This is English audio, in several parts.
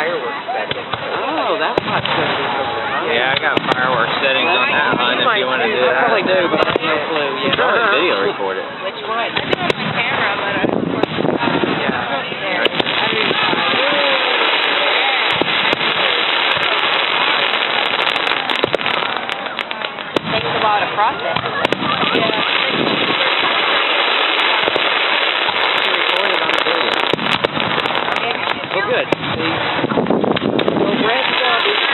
fireworks setting. Oh, that's not good. Yeah, I got fireworks settings on that one if you want to do that. I probably do, but I have no clue. You can probably video record it. Which one? I do it on my camera, but I don't record it. Yeah. It takes a while to process. Well, good. Well, Brad's job is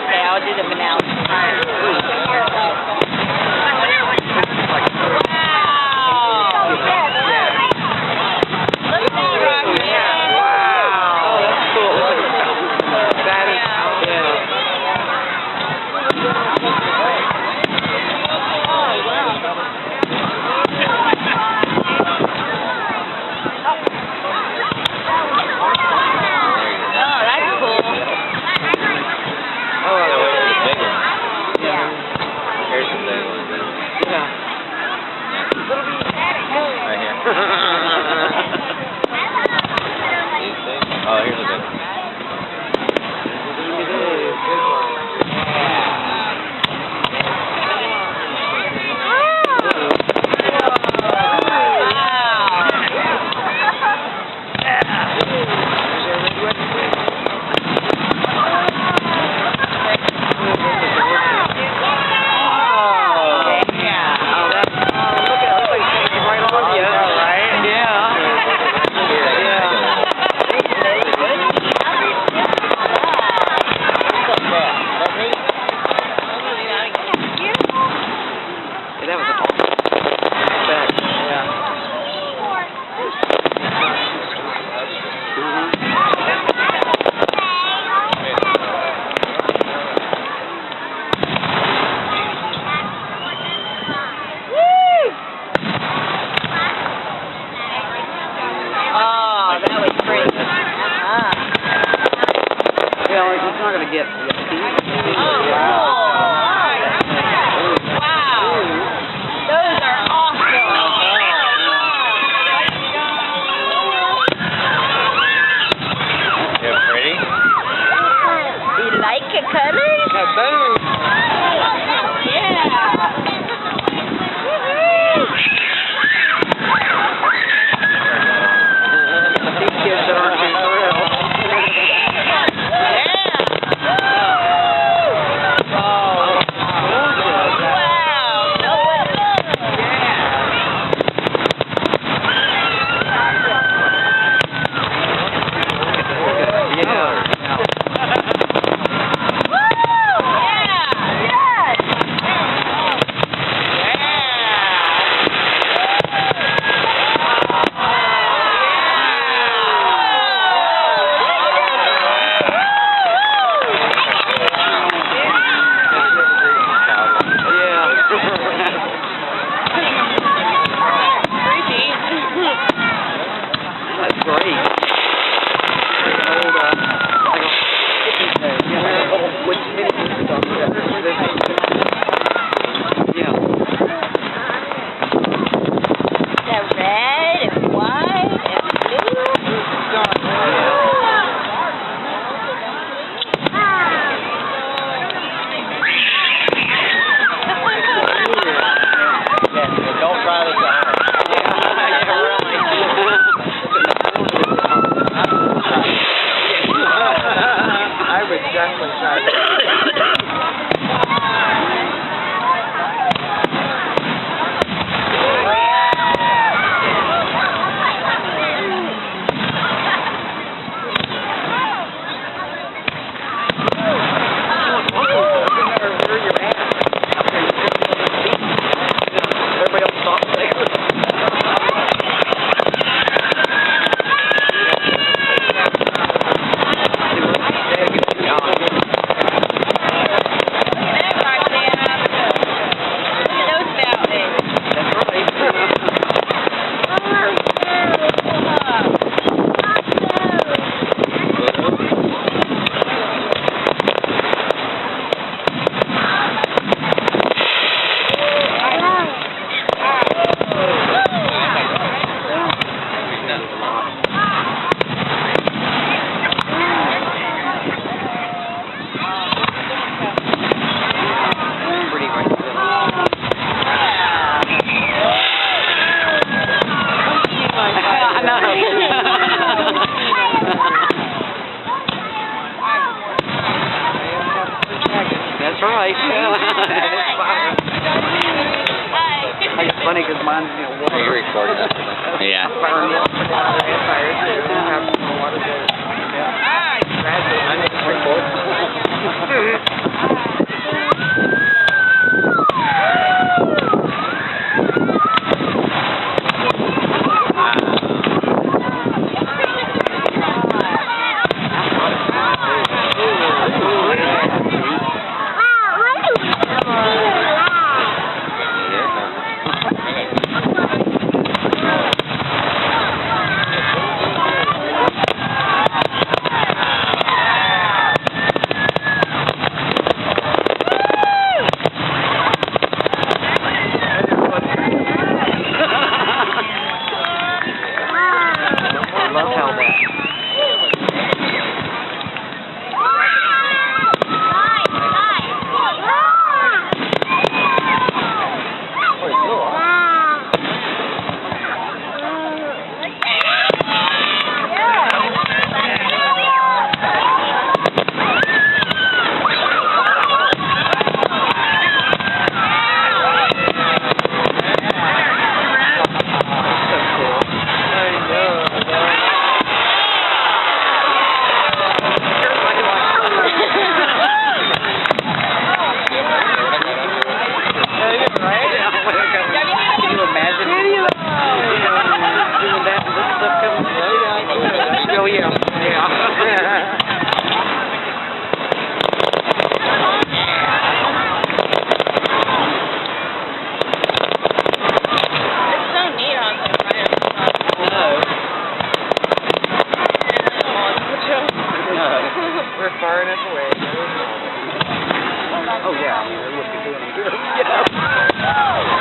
Okay, I'll do the Oh, here's a big one. that was an awesome effect. Yeah. Oh, that was pretty. Well, it's not going to get. That's right. It's fire. Like, it's funny because mine's, water. Are you recording that? Yeah. Fire up. And fire too. Have some water there. Love how that. Oh yeah, It's so neat on the right of the we're far enough away. Oh yeah, I mean, it would be doing good. Yeah.